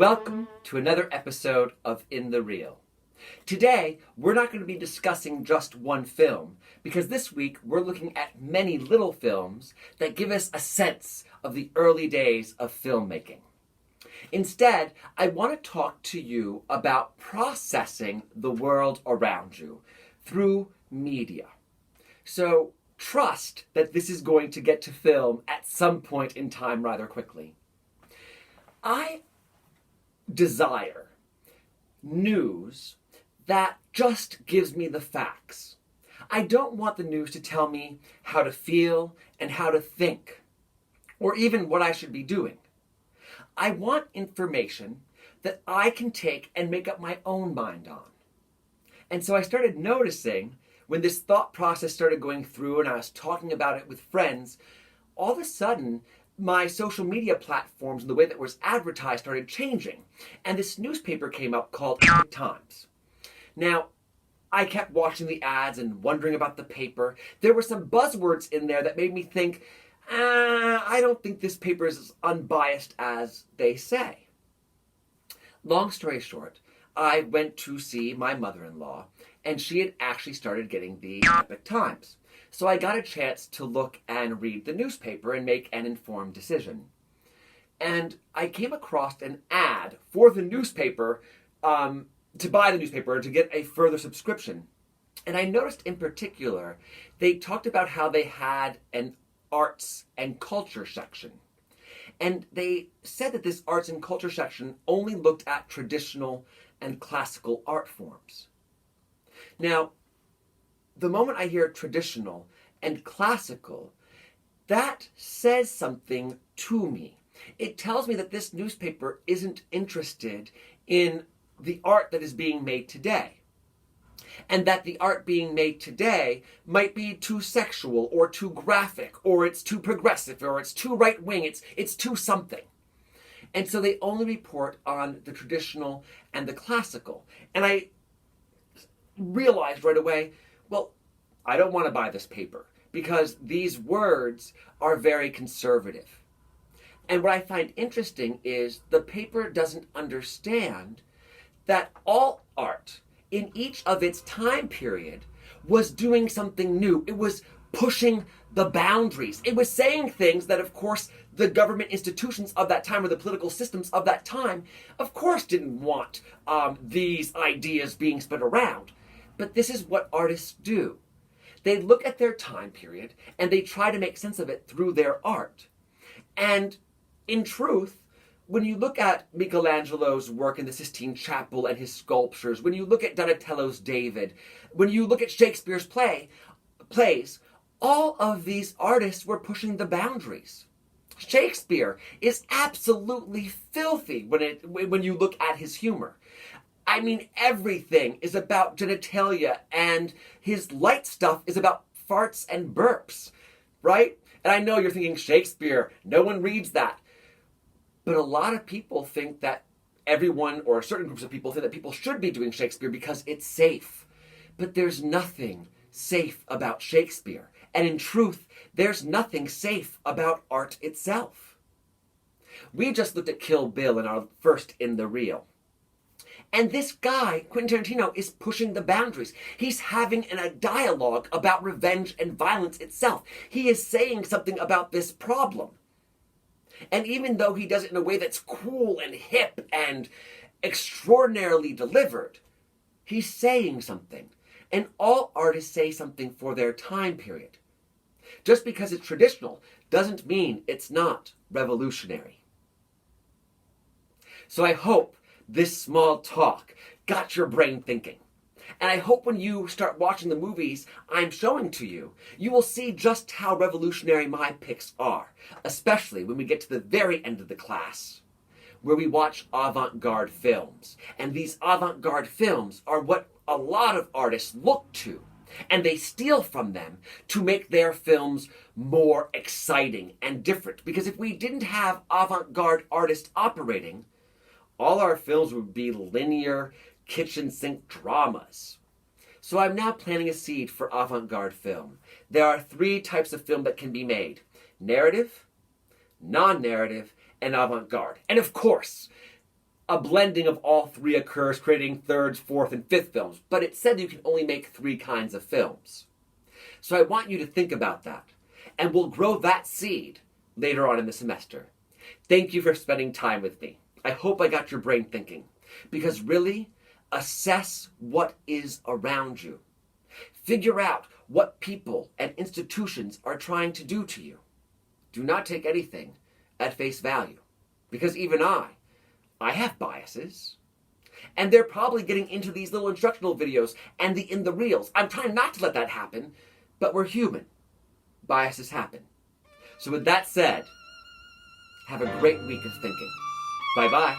Welcome to another episode of In the Reel. Today, we're not going to be discussing just one film, because this week we're looking at many little films that give us a sense of the early days of filmmaking. Instead, I want to talk to you about processing the world around you through media. So, trust that this is going to get to film at some point in time rather quickly. I desire news that just gives me the facts. I don't want the news to tell me how to feel and how to think, or even what I should be doing. I want information that I can take and make up my own mind on. And so I started noticing when this thought process started going through and I was talking about it with friends, all of a sudden my social media platforms and the way that was advertised started changing. And this newspaper came up called Epoch Times. Now, I kept watching the ads and wondering about the paper. There were some buzzwords in there that made me think, I don't think this paper is as unbiased as they say. Long story short, I went to see my mother-in-law, and she had actually started getting the Epoch Times. So I got a chance to look and read the newspaper and make an informed decision. And I came across an ad for the newspaper, to buy the newspaper and to get a further subscription. And I noticed in particular, they talked about how they had an arts and culture section. And they said that this arts and culture section only looked at traditional and classical art forms. Now, the moment I hear traditional and classical, that says something to me. It tells me that this newspaper isn't interested in the art that is being made today. And that the art being made today might be too sexual or too graphic, or it's too progressive, or it's too right-wing, it's too something. And so they only report on the traditional and the classical. And I realized right away, well, I don't want to buy this paper because these words are very conservative. And what I find interesting is the paper doesn't understand that all art in each of its time period was doing something new. It was pushing the boundaries. It was saying things that, of course, the government institutions of that time or the political systems of that time, of course, didn't want these ideas being spread around. But this is what artists do. They look at their time period and they try to make sense of it through their art. And in truth, when you look at Michelangelo's work in the Sistine Chapel and his sculptures, when you look at Donatello's David, when you look at Shakespeare's plays, all of these artists were pushing the boundaries. Shakespeare is absolutely filthy when you look at his humor. I mean, everything is about genitalia, and his light stuff is about farts and burps, right? And I know you're thinking, Shakespeare, no one reads that. But a lot of people think that everyone, or certain groups of people, think that people should be doing Shakespeare because it's safe. But there's nothing safe about Shakespeare. And in truth, there's nothing safe about art itself. We just looked at Kill Bill in our first In the Reel. And this guy, Quentin Tarantino, is pushing the boundaries. He's having a dialogue about revenge and violence itself. He is saying something about this problem. And even though he does it in a way that's cool and hip and extraordinarily delivered, he's saying something. And all artists say something for their time period. Just because it's traditional doesn't mean it's not revolutionary. So I hope this small talk got your brain thinking. And I hope when you start watching the movies I'm showing to you, you will see just how revolutionary my picks are, especially when we get to the very end of the class, where we watch avant-garde films. And these avant-garde films are what a lot of artists look to, and they steal from them to make their films more exciting and different. Because if we didn't have avant-garde artists operating, all our films would be linear, kitchen sink dramas. So I'm now planting a seed for avant-garde film. There are 3 types of film that can be made: narrative, non-narrative, and avant-garde. And of course, a blending of all three occurs, creating thirds, fourth, and fifth films, but it said you can only make three kinds of films. So I want you to think about that, and we'll grow that seed later on in the semester. Thank you for spending time with me. I hope I got your brain thinking, because really, assess what is around you. Figure out what people and institutions are trying to do to you. Do not take anything at face value, because even I have biases. And they're probably getting into these little instructional videos and in the reels. I'm trying not to let that happen, but we're human. Biases happen. So with that said, have a great week of thinking. Bye-bye.